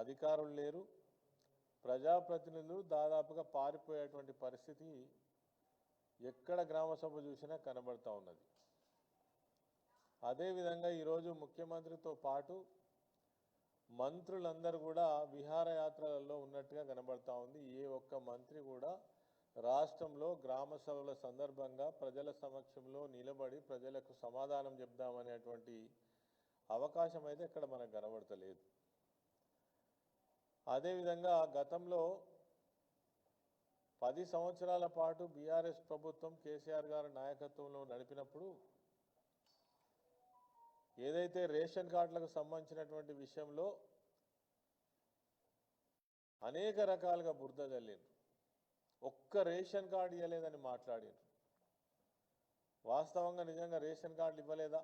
అధికారులు లేరు, ప్రజాప్రతినిధులు దాదాపుగా పారిపోయేటువంటి పరిస్థితి ఎక్కడ గ్రామసభ చూసినా కనబడతా ఉన్నది. అదేవిధంగా ఈరోజు ముఖ్యమంత్రితో పాటు మంత్రులందరూ కూడా విహారయాత్రలలో ఉన్నట్టుగా కనబడతా ఉంది. ఏ ఒక్క మంత్రి కూడా రాష్ట్రంలో గ్రామ సభల సందర్భంగా ప్రజల సమక్షంలో నిలబడి ప్రజలకు సమాధానం చెప్దామనేటువంటి అవకాశం అయితే ఇక్కడ మనకు కనబడతలేదు. అదేవిధంగా గతంలో 10 సంవత్సరాల పాటు బీఆర్ఎస్ ప్రభుత్వం కేసీఆర్ గారి నాయకత్వంలో నడిపినప్పుడు ఏదైతే రేషన్ కార్డులకు సంబంధించినటువంటి విషయంలో అనేక రకాలుగా బురద జల్లిండ్రు. ఒక్క రేషన్ కార్డు ఇవ్వలేదని మాట్లాడిండ్రు. వాస్తవంగా నిజంగా రేషన్ కార్డులు ఇవ్వలేదా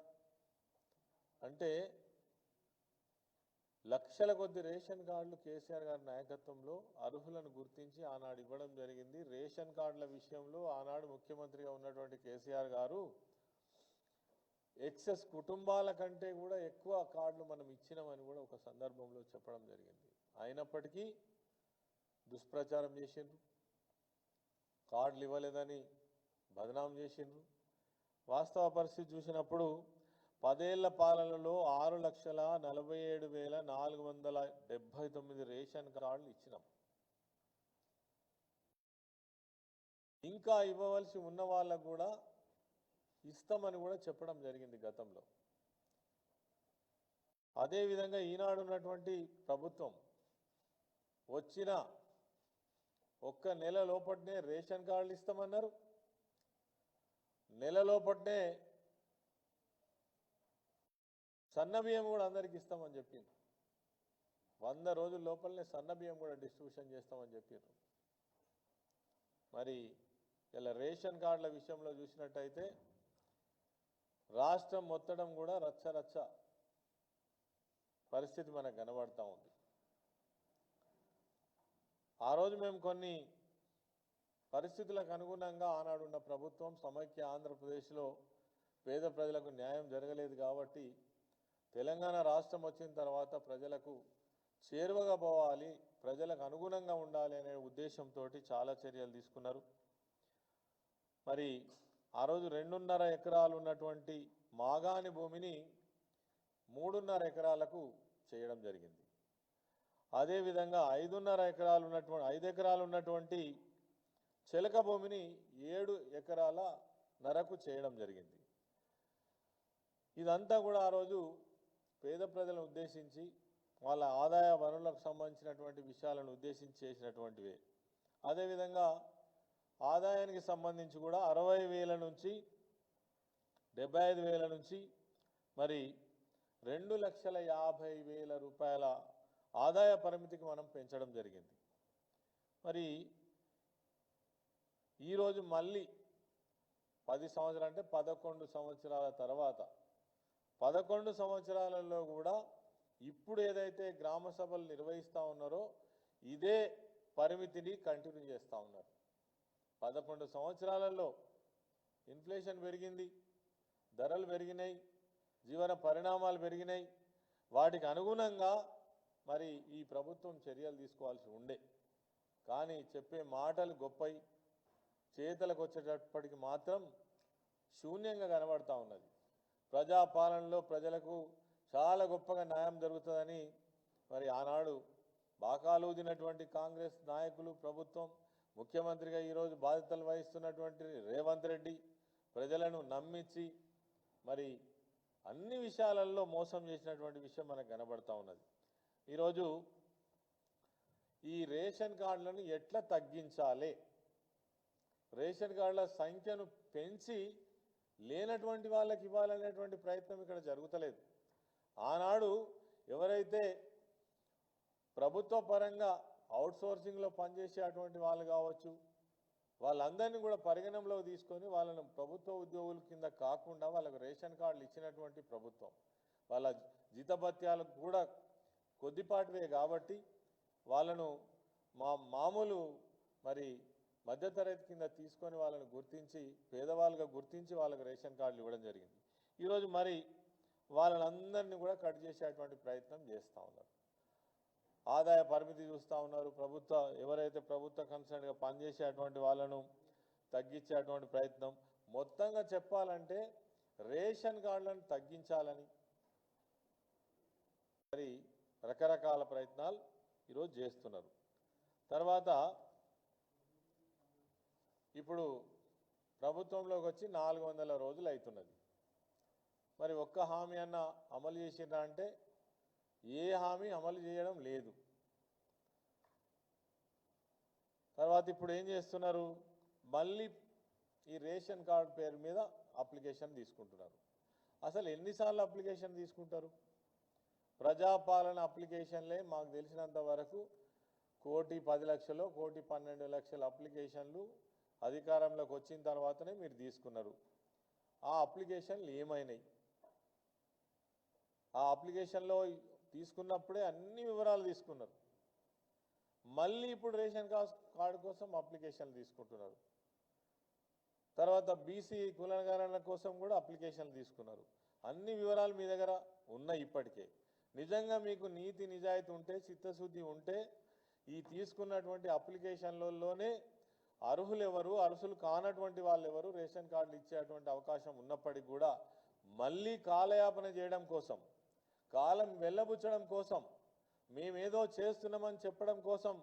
అంటే లక్షల కొద్ది రేషన్ కార్డులు కేసీఆర్ గారి నాయకత్వంలో అర్హులను గుర్తించి ఆనాడు ఇవ్వడం జరిగింది. రేషన్ కార్డుల విషయంలో ఆనాడు ముఖ్యమంత్రిగా ఉన్నటువంటి కేసీఆర్ గారు ఎక్సెస్ కుటుంబాల కంటే కూడా ఎక్కువ కార్డులు మనం ఇచ్చినామని కూడా ఒక సందర్భంలో చెప్పడం జరిగింది. అయినప్పటికీ దుష్ప్రచారం చేసిండ్రు, కార్డులు ఇవ్వలేదని బదనాం చేసిండ్రు. వాస్తవ పరిస్థితి చూసినప్పుడు 10 ఏళ్ల పాలనలో 6,47,479 రేషన్ కార్డులు ఇచ్చినాం. ఇంకా ఇవ్వవలసి ఉన్న వాళ్ళకు కూడా ఇస్తామని కూడా చెప్పడం జరిగింది గతంలో. అదేవిధంగా ఈనాడు ఉన్నటువంటి ప్రభుత్వం వచ్చిన ఒక్క నెల లోపట్నే రేషన్ కార్డులు ఇస్తామన్నారు. నెల లోపట్నే సన్నబియ్యం కూడా అందరికి ఇస్తామని చెప్పిండ్రు. 100 రోజుల లోపలనే సన్నబియ్యం కూడా డిస్ట్రిబ్యూషన్ చేస్తామని చెప్పారు. మరి ఇలా రేషన్ కార్డుల విషయంలో చూసినట్టయితే రాష్ట్రం మొత్తడం కూడా రచ్చరచ్చ పరిస్థితి మనకు కనబడతా ఉంది. ఆ రోజు మేము కొన్ని పరిస్థితులకు అనుగుణంగా ఆనాడున్న ప్రభుత్వం సమైక్య ఆంధ్రప్రదేశ్లో పేద ప్రజలకు న్యాయం జరగలేదు కాబట్టి తెలంగాణ రాష్ట్రం వచ్చిన తర్వాత ప్రజలకు చేరువగా పోవాలి, ప్రజలకు అనుగుణంగా ఉండాలి అనే ఉద్దేశంతో చాలా చర్యలు తీసుకున్నారు. మరి ఆ రోజు 2.5 ఎకరాలు ఉన్నటువంటి మాగాని భూమిని 3.5 ఎకరాలకు చేయడం జరిగింది. అదేవిధంగా 5 ఎకరాలు ఉన్నటువంటి చెలక భూమిని 7 ఎకరాల నరకు చేయడం జరిగింది. ఇదంతా కూడా ఆ రోజు పేద ప్రజలను ఉద్దేశించి వాళ్ళ ఆదాయ వనరులకు సంబంధించినటువంటి విషయాలను ఉద్దేశించి చేసినటువంటివే. అదేవిధంగా ఆదాయానికి సంబంధించి కూడా 60,000 నుంచి 75,000 నుంచి మరి 2,50,000 రూపాయల ఆదాయ పరిమితికి మనం పెంచడం జరిగింది. మరి ఈరోజు మళ్ళీ 10 సంవత్సరాలు అంటే 11 సంవత్సరాల తర్వాత 11 సంవత్సరాలలో కూడా ఇప్పుడు ఏదైతే గ్రామ సభలు నిర్వహిస్తూ ఉన్నారో ఇదే పరిమితిని కంటిన్యూ చేస్తూ ఉన్నారు. 11 సంవత్సరాలలో ఇన్ఫ్లేషన్ పెరిగింది, ధరలు పెరిగినాయి, జీవన పరిణామాలు పెరిగినాయి. వాటికి అనుగుణంగా మరి ఈ ప్రభుత్వం చర్యలు తీసుకోవాల్సి ఉండే. కానీ చెప్పే మాటలు గొప్పై చేతలకు వచ్చేటప్పటికి మాత్రం శూన్యంగా కనబడతా ఉన్నది. ప్రజాపాలనలో ప్రజలకు చాలా గొప్పగా న్యాయం జరుగుతుందని మరి ఆనాడు బాకాలూదినటువంటి కాంగ్రెస్ నాయకులు, ప్రభుత్వం, ముఖ్యమంత్రిగా ఈరోజు బాధ్యతలు వహిస్తున్నటువంటి రేవంత్ రెడ్డి ప్రజలను నమ్మించి మరి అన్ని విషయాలలో మోసం చేసినటువంటి విషయం మనకు కనబడతా ఉన్నది. ఈరోజు ఈ రేషన్ కార్డులను ఎట్లా తగ్గించాలి, రేషన్ కార్డుల సంఖ్యను పెంచి లేనటువంటి వాళ్ళకి ఇవ్వాలనేటువంటి ప్రయత్నం ఇక్కడ జరుగుతలేదు. ఆనాడు ఎవరైతే ప్రభుత్వ పరంగా అవుట్సోర్సింగ్లో పనిచేసే అటువంటి వాళ్ళు కావచ్చు, వాళ్ళందరినీ కూడా పరిగణనలో తీసుకొని వాళ్ళను ప్రభుత్వ ఉద్యోగుల కింద కాకుండా వాళ్ళకు రేషన్ కార్డులు ఇచ్చినటువంటి ప్రభుత్వం. వాళ్ళ జీతభత్యాలకు కూడా కొద్దిపాటివే కాబట్టి వాళ్ళను మామూలు మరి మధ్యతరగతి కింద తీసుకొని వాళ్ళని గుర్తించి పేదవాళ్ళుగా గుర్తించి వాళ్ళకు రేషన్ కార్డులు ఇవ్వడం జరిగింది. ఈరోజు మరి వాళ్ళందరినీ కూడా కట్ చేసేటువంటి ప్రయత్నం చేస్తూ ఉన్నారు. ఆదాయ పరిమితి చూస్తూ ఉన్నారు. ఎవరైతే ప్రభుత్వ కన్సర్న్గా పనిచేసేటువంటి వాళ్ళను తగ్గించేటువంటి ప్రయత్నం. మొత్తంగా చెప్పాలంటే రేషన్ కార్డులను తగ్గించాలని మరి రకరకాల ప్రయత్నాలు ఈరోజు చేస్తున్నారు. తర్వాత ఇప్పుడు ప్రభుత్వంలోకి వచ్చి 400 రోజులు అవుతున్నది. మరి ఒక్క హామీ అన్న అమలు చేసినా అంటే ఏ హామీ అమలు చేయడం లేదు. తర్వాత ఇప్పుడు ఏం చేస్తున్నారు, మళ్ళీ ఈ రేషన్ కార్డు పేరు మీద అప్లికేషన్ తీసుకుంటున్నారు. అసలు ఎన్నిసార్లు అప్లికేషన్ తీసుకుంటారు? ప్రజాపాలన అప్లికేషన్లే మాకు తెలిసినంత వరకు 1,10,00,000 1,12,00,000 అప్లికేషన్లు అధికారంలోకి వచ్చిన తర్వాతనే మీరు తీసుకున్నారు. ఆ అప్లికేషన్లు ఏమైనాయి? ఆ అప్లికేషన్లో తీసుకున్నప్పుడే అన్ని వివరాలు తీసుకున్నారు. మళ్ళీ ఇప్పుడు రేషన్ కార్డు కోసం అప్లికేషన్లు తీసుకుంటున్నారు. తర్వాత బీసీ కులగణన కోసం కూడా అప్లికేషన్లు తీసుకున్నారు. అన్ని వివరాలు మీ దగ్గర ఉన్నాయి. ఇప్పటికే నిజంగా మీకు నీతి నిజాయితీ ఉంటే, చిత్తశుద్ధి ఉంటే ఈ తీసుకున్నటువంటి అప్లికేషన్లలోనే అర్హులు ఎవరు, అర్హులు కానటువంటి వాళ్ళు ఎవరు, రేషన్ కార్డులు ఇచ్చేటువంటి అవకాశం ఉన్నప్పటికీ కూడా మళ్ళీ కాలయాపన చేయడం కోసం, కాలం వెళ్ళబుచ్చడం కోసం, మేమేదో చేస్తున్నామని చెప్పడం కోసం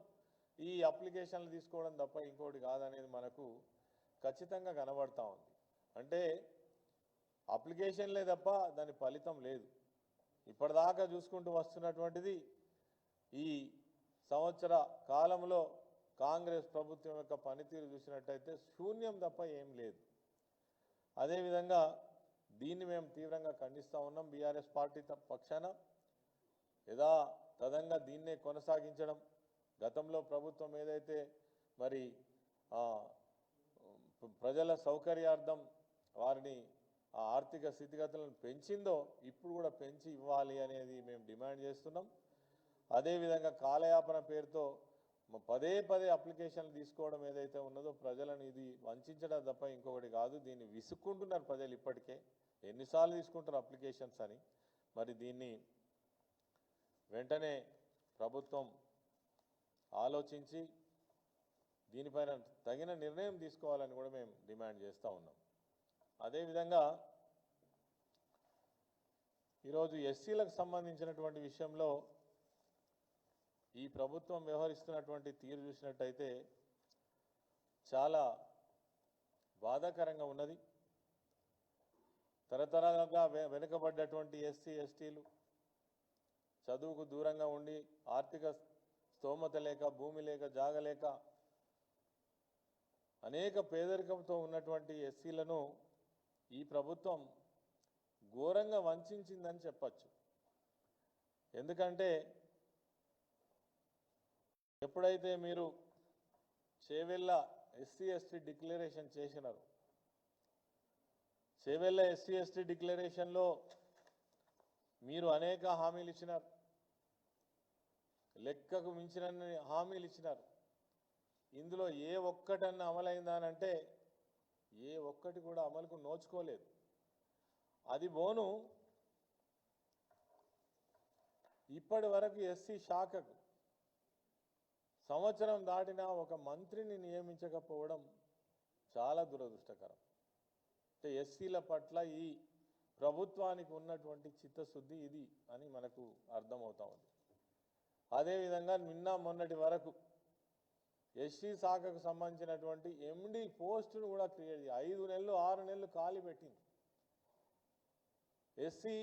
ఈ అప్లికేషన్లు తీసుకోవడం తప్ప ఇంకోటి కాదనేది మనకు ఖచ్చితంగా కనబడతా ఉంది. అంటే అప్లికేషన్లే తప్ప దాని ఫలితం లేదు. ఇప్పటిదాకా చూసుకుంటూ వస్తున్నటువంటిది ఈ సంవత్సర కాలంలో కాంగ్రెస్ ప్రభుత్వం యొక్క పనితీరు చూసినట్టయితే శూన్యం తప్ప ఏం లేదు. అదేవిధంగా దీన్ని మేము తీవ్రంగా ఖండిస్తూ ఉన్నాం. బీఆర్ఎస్ పార్టీ పక్షాన యథాతథంగా దీన్నే కొనసాగించడం, గతంలో ప్రభుత్వం ఏదైతే మరి ప్రజల సౌకర్యార్థం వారిని ఆ ఆర్థిక స్థితిగతులను పెంచిందో ఇప్పుడు కూడా పెంచి ఇవ్వాలి అనేది మేము డిమాండ్ చేస్తున్నాం. అదేవిధంగా కాలయాపన పేరుతో పదే అప్లికేషన్లు తీసుకోవడం ఏదైతే ఉన్నదో ప్రజలను ఇది వంచడం తప్ప ఇంకొకటి కాదు. దీన్ని విసుక్కుంటున్నారు ప్రజలు. ఇప్పటికే ఎన్నిసార్లు తీసుకుంటారు అప్లికేషన్స్ అని. మరి దీన్ని వెంటనే ప్రభుత్వం ఆలోచించి దీనిపైన తగిన నిర్ణయం తీసుకోవాలని కూడా మేము డిమాండ్ చేస్తూ ఉన్నాం. అదేవిధంగా ఈరోజు ఎస్సీలకు సంబంధించినటువంటి విషయంలో ఈ ప్రభుత్వం వ్యవహరిస్తున్నటువంటి తీరు చూసినట్టయితే చాలా బాధాకరంగా ఉన్నది. తరతరాలుగా వెనుకబడ్డటువంటి ఎస్సీ ఎస్టీలు చదువుకు దూరంగా ఉండి ఆర్థిక స్తోమత లేక, భూమి లేక, జాగ లేక అనేక పేదరికంతో ఉన్నటువంటి ఎస్సీలను ఈ ప్రభుత్వం ఘోరంగా వంచిందని చెప్పచ్చు. ఎందుకంటే ఎప్పుడైతే మీరు చేవెళ్ళ ఎస్సీ ఎస్టీ డిక్లరేషన్ చేసినారు, చేవెళ్ళ ఎస్సీ ఎస్టీ డిక్లరేషన్లో మీరు అనేక హామీలు ఇచ్చినారు, లెక్కకు మించిన హామీలు ఇచ్చినారు. ఇందులో ఏ ఒక్కటన్నా అమలైందానంటే ఏ ఒక్కటి కూడా అమలుకు నోచుకోలేదు. అది బోను ఇప్పటి వరకు ఎస్సీ శాఖకు సంవత్సరం దాటినా ఒక మంత్రిని నియమించకపోవడం చాలా దురదృష్టకరం. అంటే ఎస్సీల పట్ల ఈ ప్రభుత్వానికి ఉన్నటువంటి చిత్తశుద్ధి ఇది అని మనకు అర్థమవుతా ఉంది. అదేవిధంగా నిన్న మొన్నటి వరకు ఎస్సీ శాఖకు సంబంధించినటువంటి ఎండి పోస్టును కూడా క్రియేట్ 5 నెలలు 6 నెలలు ఖాళీ పెట్టింది. ఎస్సీ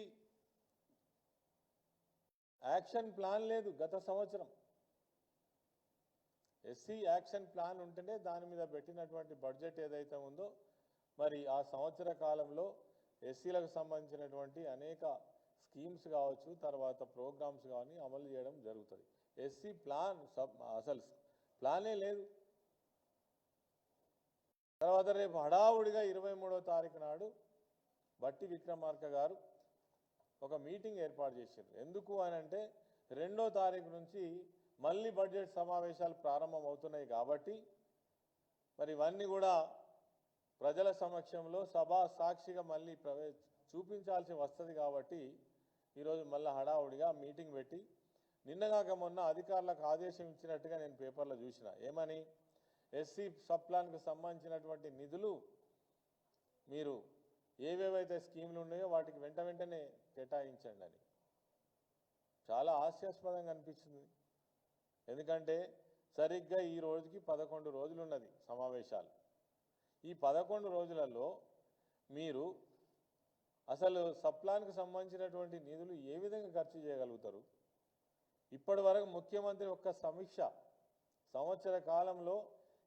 యాక్షన్ ప్లాన్ లేదు గత సంవత్సరం. ఎస్సీ యాక్షన్ ప్లాన్ ఉంటేనే దాని మీద పెట్టినటువంటి బడ్జెట్ ఏదైతే ఉందో మరి ఆ సంవత్సర కాలంలో ఎస్సీలకు సంబంధించినటువంటి అనేక స్కీమ్స్ కావచ్చు, తర్వాత ప్రోగ్రామ్స్ కానీ అమలు చేయడం జరుగుతుంది. ఎస్సీ ప్లాన్ అసలు ప్లానే లేదు. తర్వాత రేపు హడావుడిగా 23వ తారీఖు నాడు బట్టి విక్రమార్క గారు ఒక మీటింగ్ ఏర్పాటు చేశారు. ఎందుకు అని అంటే 2వ తారీఖు నుంచి మళ్ళీ బడ్జెట్ సమావేశాలు ప్రారంభం అవుతున్నాయి కాబట్టి మరి ఇవన్నీ కూడా ప్రజల సమక్షంలో సభా సాక్షిగా మళ్ళీ చూపించాల్సి వస్తుంది. కాబట్టి ఈరోజు మళ్ళీ హడావుడిగా మీటింగ్ పెట్టి నిన్నగాక మొన్న అధికారులకు ఆదేశం ఇచ్చినట్టుగా నేను పేపర్లో చూసిన ఏమని ఎస్సీ సబ్ ప్లాన్కు సంబంధించినటువంటి నిధులు మీరు ఏవేవైతే స్కీములు ఉన్నాయో వాటికి వెంటనే కేటాయించండి అని. చాలా హాస్యాస్పదంగా అనిపించింది. ఎందుకంటే సరిగ్గా ఈ రోజుకి 11 రోజులు ఉన్నది సమావేశాలు. ఈ 11 రోజులలో మీరు అసలు సబ్ ప్లాన్కు సంబంధించినటువంటి నిధులు ఏ విధంగా ఖర్చు చేయగలుగుతారు? ఇప్పటి వరకు ముఖ్యమంత్రి ఒక్క సమీక్ష సంవత్సర కాలంలో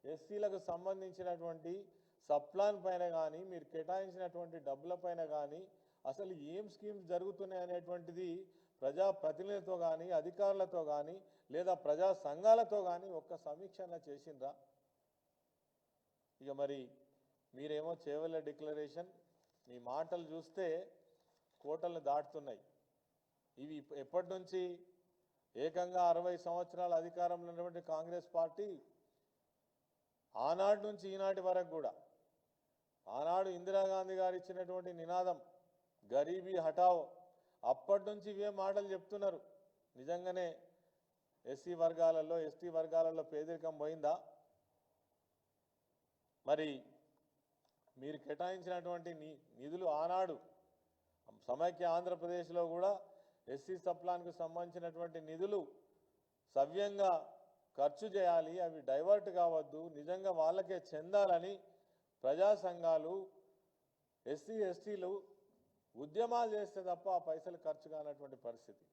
ఎస్సీలకు సంబంధించినటువంటి సబ్ ప్లాన్ పైన కానీ మీరు కేటాయించినటువంటి డబ్బుల పైన కానీ అసలు ఏం స్కీమ్స్ జరుగుతున్నాయి అనేటువంటిది ప్రజాప్రతినిధులతో కానీ అధికారులతో కానీ లేదా ప్రజా సంఘాలతో కానీ ఒక్క సమీక్షన చేసిండ్రా? ఇక మరి మీరేమో చేవల డిక్లరేషన్, మీ మాటలు చూస్తే కోటలు దాటుతున్నాయి. ఇవి ఎప్పటి నుంచి? ఏకంగా 60 సంవత్సరాల అధికారంలో ఉన్నటువంటి కాంగ్రెస్ పార్టీ ఆనాటి నుంచి ఈనాటి వరకు కూడా, ఆనాడు ఇందిరాగాంధీ గారు ఇచ్చినటువంటి నినాదం గరీబీ హటావో, అప్పటి నుంచి ఇవే మాటలు చెప్తున్నారు. నిజంగానే ఎస్సీ వర్గాలలో ఎస్టీ వర్గాలలో పేదరికం పోయిందా? మరి మీరు కేటాయించినటువంటి నిధులు ఆనాడు సమైక్య ఆంధ్రప్రదేశ్లో కూడా ఎస్సీ సబ్ ప్లాన్కు సంబంధించినటువంటి నిధులు సవ్యంగా ఖర్చు చేయాలి, అవి డైవర్ట్ కావద్దు, నిజంగా వాళ్ళకే చెందాలని ప్రజా సంఘాలు ఎస్సీ ఎస్టీలు ఉద్యమాలు చేస్తే తప్ప ఆ పైసలు ఖర్చు కానటువంటి పరిస్థితి.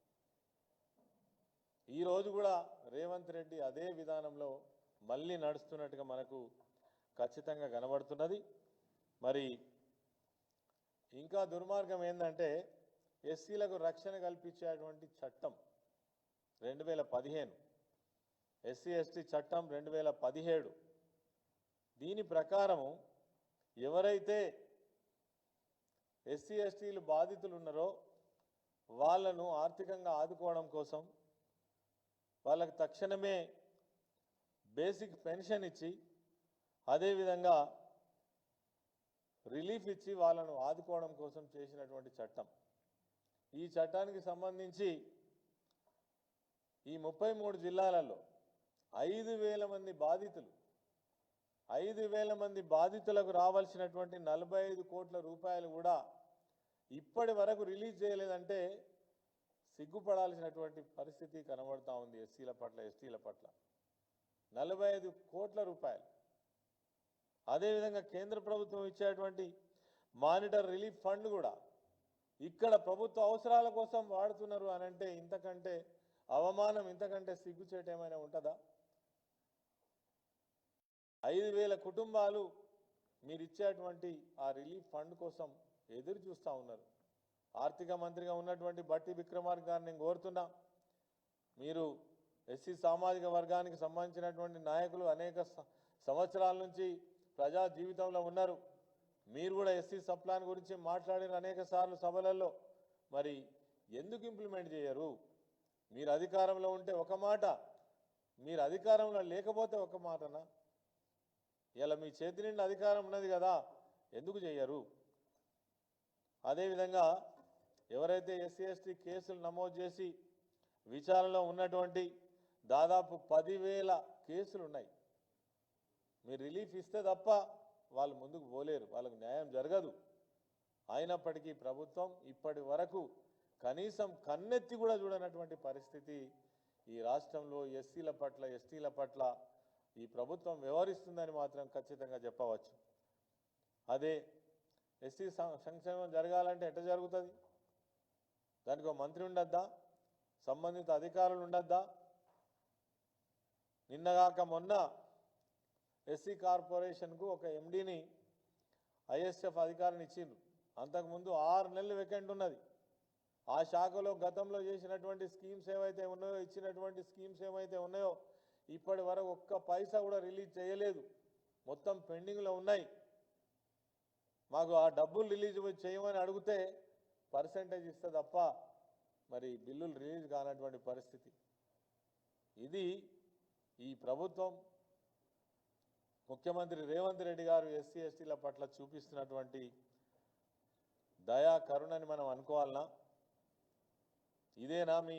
ఈరోజు కూడా రేవంత్ రెడ్డి అదే విధానంలో మళ్ళీ నడుస్తున్నట్టుగా మనకు ఖచ్చితంగా కనబడుతున్నది. మరి ఇంకా దుర్మార్గం ఏంటంటే ఎస్సీలకు రక్షణ కల్పించేటువంటి చట్టం 2015, ఎస్సీ ఎస్టీ చట్టం 2017, దీని ప్రకారము ఎవరైతే ఎస్సీ ఎస్టీలు బాధితులు ఉన్నారో వాళ్ళను ఆర్థికంగా ఆదుకోవడం కోసం వాళ్ళకు తక్షణమే బేసిక్ పెన్షన్ ఇచ్చి అదేవిధంగా రిలీఫ్ ఇచ్చి వాళ్ళను ఆదుకోవడం కోసం చేసినటువంటి చట్టం. ఈ చట్టానికి సంబంధించి ఈ 33 జిల్లాలలో 5,000 మంది బాధితులు, 5,000 మంది బాధితులకు రావాల్సినటువంటి 45 కోట్ల రూపాయలు కూడా ఇప్పటి వరకు రిలీజ్ చేయలేదంటే సిగ్గుపడాల్సినటువంటి పరిస్థితి కనబడతా ఉంది. ఎస్సీల పట్ల ఎస్టీల పట్ల 45 కోట్ల రూపాయలు. అదేవిధంగా కేంద్ర ప్రభుత్వం ఇచ్చేటువంటి మానిటర్ రిలీఫ్ ఫండ్ కూడా ఇక్కడ ప్రభుత్వ అవసరాల కోసం వాడుతున్నారు అని అంటే ఇంతకంటే అవమానం, ఇంతకంటే సిగ్గుచేటు ఏమైనా ఉంటుందా? 5,000 కుటుంబాలు మీరు ఇచ్చేటువంటి ఆ రిలీఫ్ ఫండ్ కోసం ఎదురు చూస్తూ ఉన్నారు. ఆర్థిక మంత్రిగా ఉన్నటువంటి బట్టి విక్రమార్క గారిని నేను కోరుతున్నా, మీరు ఎస్సీ సామాజిక వర్గానికి సంబంధించినటువంటి నాయకులు అనేక సంవత్సరాల నుంచి ప్రజా జీవితంలో ఉన్నారు. మీరు కూడా ఎస్సీ సబ్ ప్లాన్ గురించి మాట్లాడిన అనేక సార్లు సభలలో, మరి ఎందుకు ఇంప్లిమెంట్ చేయరు? మీరు అధికారంలో ఉంటే ఒక మాట, మీరు అధికారంలో లేకపోతే ఒక మాటనా? ఇలా మీ చేతి నిండా అధికారం ఉన్నది కదా, ఎందుకు చేయరు? అదేవిధంగా ఎవరైతే ఎస్సీ ఎస్టీ కేసులు నమోదు చేసి విచారణలో ఉన్నటువంటి దాదాపు 10,000 కేసులు ఉన్నాయి. మీరు రిలీఫ్ ఇస్తే తప్ప వాళ్ళు ముందుకు పోలేరు, వాళ్ళకు న్యాయం జరగదు. అయినప్పటికీ ప్రభుత్వం ఇప్పటి వరకు కనీసం కన్నెత్తి కూడా చూడనటువంటి పరిస్థితి ఈ రాష్ట్రంలో ఎస్సీల పట్ల ఎస్టీల పట్ల ఈ ప్రభుత్వం వ్యవహరిస్తుందని మాత్రం ఖచ్చితంగా చెప్పవచ్చు. అదే ఎస్సీ సంక్షేమం జరగాలంటే ఎట్లా జరుగుతుంది? దానికి ఒక మంత్రి ఉండద్దా? సంబంధిత అధికారులు ఉండద్దా? నిన్నగాక మొన్న ఎస్సీ కార్పొరేషన్కు ఒక ఎండీని ఐఎస్ఎఫ్ అధికారిని ఇచ్చిండ్రు. అంతకుముందు 6 నెలలు వేకెంట్ ఉన్నది. ఆ శాఖలో గతంలో చేసినటువంటి స్కీమ్స్ ఏవైతే ఉన్నాయో, ఇచ్చినటువంటి స్కీమ్స్ ఏవైతే ఉన్నాయో ఇప్పటి వరకు ఒక్క పైసా కూడా రిలీజ్ చేయలేదు, మొత్తం పెండింగ్లో ఉన్నాయి. మాకు ఆ డబ్బులు రిలీజ్ చేయమని అడిగితే పర్సెంటేజ్ ఇస్తే తప్ప మరి బిల్లులు రిలీజ్ కానటువంటి పరిస్థితి. ఇది ఈ ప్రభుత్వం ముఖ్యమంత్రి రేవంత్ రెడ్డి గారు ఎస్సీ ఎస్టీల పట్ల చూపిస్తున్నటువంటి దయా కరుణని మనం అనుకోవాలనా? ఇదేనా మీ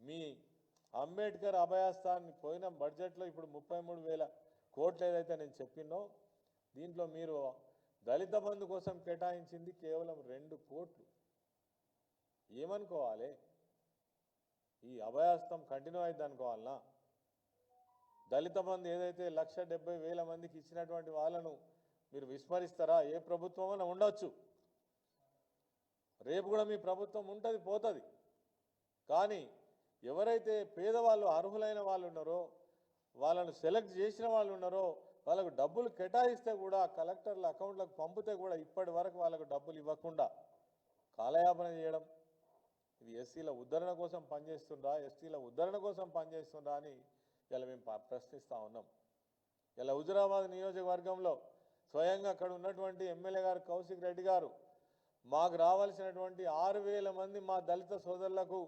మీ అంబేద్కర్ అభయాస్థాన్ని పోయిన బడ్జెట్లో ఇప్పుడు 33,000 కోట్లు ఏదైతే నేను చెప్పినో దీంట్లో మీరు దళిత బంధు కోసం కేటాయించింది కేవలం 2 కోట్లు. ఏమనుకోవాలి? ఈ అభయాస్తం కంటిన్యూ అయింది అనుకోవాలనా? దళిత బంధు ఏదైతే 1,70,000 మందికి ఇచ్చినటువంటి వాళ్ళను మీరు విస్మరిస్తారా? ఏ ప్రభుత్వం ఉండొచ్చు, రేపు కూడా మీ ప్రభుత్వం ఉంటుంది పోతుంది, కానీ ఎవరైతే పేదవాళ్ళు అర్హులైన వాళ్ళు ఉన్నారో వాళ్ళను సెలెక్ట్ చేసిన వాళ్ళు ఉన్నారో వాళ్ళకు డబ్బులు కేటాయిస్తే కూడా కలెక్టర్ల అకౌంట్లకు పంపితే కూడా ఇప్పటి వరకు వాళ్ళకు డబ్బులు ఇవ్వకుండా కాలయాపన చేయడం, ఇది ఎస్సీల ఉద్ధరణ కోసం పనిచేస్తుండ్రా, ఎస్టీల ఉద్ధరణ కోసం పనిచేస్తుండ్రా అని ఇలా మేము ప్రశ్నిస్తూ ఉన్నాం. ఇలా హుజురాబాద్ నియోజకవర్గంలో స్వయంగా అక్కడ ఉన్నటువంటి ఎమ్మెల్యే గారు కౌశిక్ రెడ్డి గారు మాకు రావాల్సినటువంటి 6,000 మంది మా దళిత సోదరులకు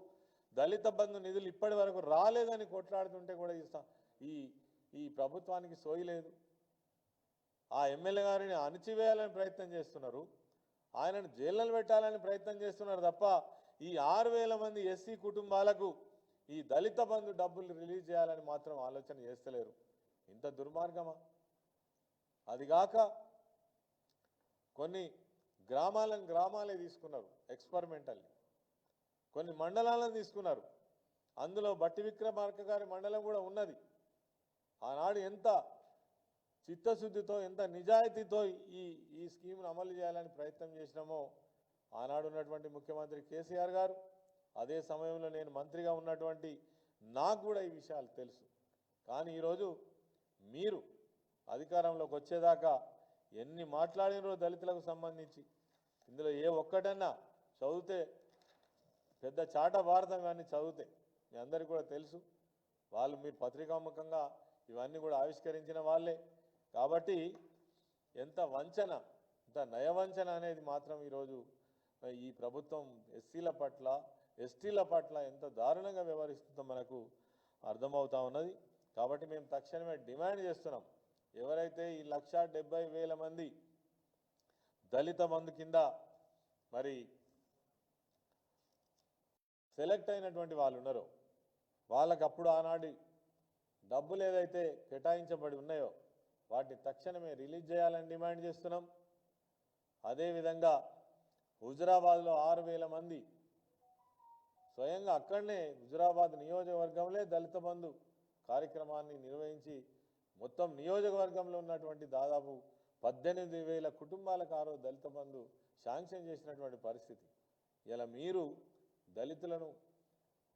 దళిత బంధు నిధులు ఇప్పటి వరకు రాలేదని కొట్లాడుతుంటే కూడా ఈ ప్రభుత్వానికి సోయలేదు. ఆ ఎమ్మెల్యే గారిని అణిచివేయాలని ప్రయత్నం చేస్తున్నారు, ఆయనను జైల్లో పెట్టాలని ప్రయత్నం చేస్తున్నారు తప్ప ఈ 6,000 మంది ఎస్సీ కుటుంబాలకు ఈ దళిత బంధు డబ్బులు రిలీజ్ చేయాలని మాత్రం ఆలోచన చేస్తలేరు. ఇంత దుర్మార్గమా? అదిగాక కొన్ని గ్రామాలే తీసుకున్నారు ఎక్స్పెరిమెంటల్, కొన్ని మండలాలను తీసుకున్నారు, అందులో బట్టి విక్రమార్క గారి మండలం కూడా ఉన్నది. ఆనాడు ఎంత చిత్తశుద్ధితో ఎంత నిజాయితీతో ఈ స్కీమ్ను అమలు చేయాలని ప్రయత్నం చేసినామో ఆనాడు ఉన్నటువంటి ముఖ్యమంత్రి కేసీఆర్ గారు, అదే సమయంలో నేను మంత్రిగా ఉన్నటువంటి నాకు కూడా ఈ విషయాలు తెలుసు. కానీ ఈరోజు మీరు అధికారంలోకి వచ్చేదాకా ఎన్ని మాట్లాడినరో దళితులకు సంబంధించి ఇందులో ఏ ఒక్కటన్నా చదివితే పెద్ద చాట భారతం కానీ చదివితే మీ అందరికీ కూడా తెలుసు. వాళ్ళు మీరు పత్రికాముఖంగా ఇవన్నీ కూడా ఆవిష్కరించిన వాళ్ళే. కాబట్టి ఎంత వంచన, ఎంత నయవంచన అనేది మాత్రం ఈరోజు ఈ ప్రభుత్వం ఎస్సీల పట్ల ఎస్టీల పట్ల ఎంత దారుణంగా వ్యవహరిస్తుందో మనకు అర్థమవుతా ఉన్నది. కాబట్టి మేము తక్షణమే డిమాండ్ చేస్తున్నాం, ఎవరైతే ఈ 1,70,000 మంది దళిత బంధు కింద మరి సెలెక్ట్ అయినటువంటి వాళ్ళు ఉన్నారో వాళ్ళకు అప్పుడు ఆనాటి డబ్బులు ఏదైతే కేటాయించబడి ఉన్నాయో వాటిని తక్షణమే రిలీజ్ చేయాలని డిమాండ్ చేస్తున్నాం. అదేవిధంగా హుజురాబాద్లో 6,000 మంది స్వయంగా అక్కడనే హుజురాబాద్ నియోజకవర్గంలో దళిత బంధు కార్యక్రమాన్ని నిర్వహించి మొత్తం నియోజకవర్గంలో ఉన్నటువంటి దాదాపు 18,000 కుటుంబాలకు ఆ రోజు దళిత బంధు శాంక్షన్ చేసినటువంటి పరిస్థితి. ఇలా మీరు దళితులను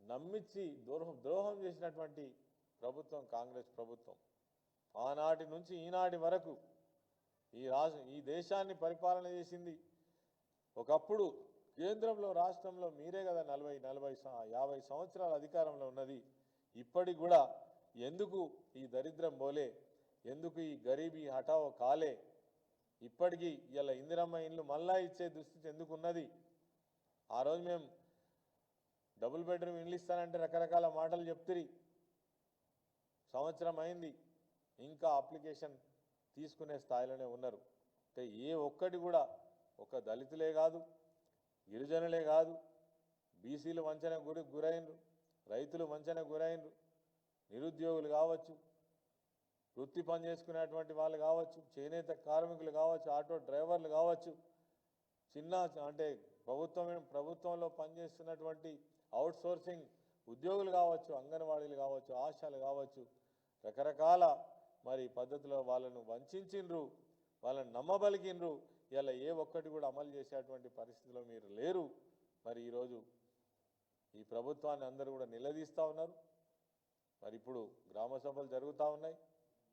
నమ్మించి ద్రోహం చేసినటువంటి ప్రభుత్వం కాంగ్రెస్ ప్రభుత్వం. ఆనాటి నుంచి ఈనాటి వరకు ఈ దేశాన్ని పరిపాలన చేసింది. ఒకప్పుడు కేంద్రంలో రాష్ట్రంలో మీరే కదా 40-50 సంవత్సరాల అధికారంలో ఉన్నది. ఇప్పటికి కూడా ఎందుకు ఈ దరిద్రం పోలే, ఎందుకు ఈ గరీబీ హఠావో కాలే, ఇప్పటికీ ఇలా ఇందిరమ్మ ఇండ్లు మళ్ళా ఇచ్చే దుస్థితి ఎందుకు ఉన్నది? ఆ రోజు మేము డబుల్ బెడ్రూమ్ ఇండ్లు ఇస్తానంటే రకరకాల మాటలు చెప్తిరి, సంవత్సరం అయింది ఇంకా అప్లికేషన్ తీసుకునే స్థాయిలోనే ఉన్నారు. అంటే ఏ ఒక్కటి కూడా ఒక దళితులే కాదు, గిరిజనులే కాదు, బీసీలు వంచన గురైనరు, రైతులు వంచన గురైనరు, నిరుద్యోగులు కావచ్చు, వృత్తి పని చేసుకునేటువంటి వాళ్ళు కావచ్చు, చేనేత కార్మికులు కావచ్చు, ఆటో డ్రైవర్లు కావచ్చు, చిన్న అంటే ప్రభుత్వంలో పనిచేస్తున్నటువంటి అవుట్సోర్సింగ్ ఉద్యోగులు కావచ్చు, అంగన్వాడీలు కావచ్చు, ఆశాలు కావచ్చు, రకరకాల మరి పద్ధతిలో వాళ్ళను వంచిండ్రు, వాళ్ళని నమ్మబలికిండ్రు. ఇలా ఏ ఒక్కటి కూడా అమలు చేసేటువంటి పరిస్థితిలో మీరు లేరు. మరి ఈరోజు ఈ ప్రభుత్వాన్ని అందరూ కూడా నిలదీస్తూ ఉన్నారు. మరి ఇప్పుడు గ్రామ సభలు జరుగుతూ ఉన్నాయి,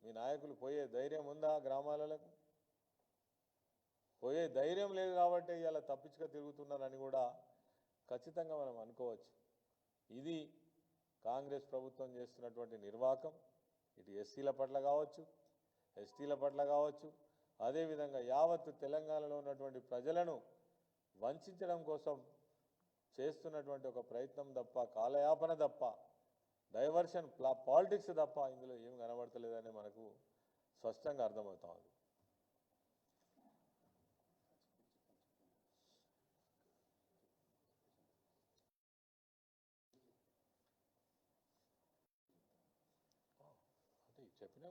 మీ నాయకులు పోయే ధైర్యం ఉందా? గ్రామాలకు పోయే ధైర్యం లేదు కాబట్టి ఇలా తప్పించుక తిరుగుతున్నారని కూడా ఖచ్చితంగా మనం అనుకోవచ్చు. ఇది కాంగ్రెస్ ప్రభుత్వం చేస్తున్నటువంటి నిర్వాకం. ఇటు ఎస్సీల పట్ల కావచ్చు, ఎస్టీల పట్ల కావచ్చు, అదేవిధంగా యావత్ తెలంగాణలో ఉన్నటువంటి ప్రజలను వంచడం కోసం చేస్తున్నటువంటి ఒక ప్రయత్నం తప్ప, కాలయాపన తప్ప, డైవర్షన్ పాలిటిక్స్ తప్ప ఇందులో ఏం కనబడతలేదని మనకు స్పష్టంగా అర్థమవుతా ఉంది. చెప్పినా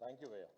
థ్యాంక్ యూ భయ్యా.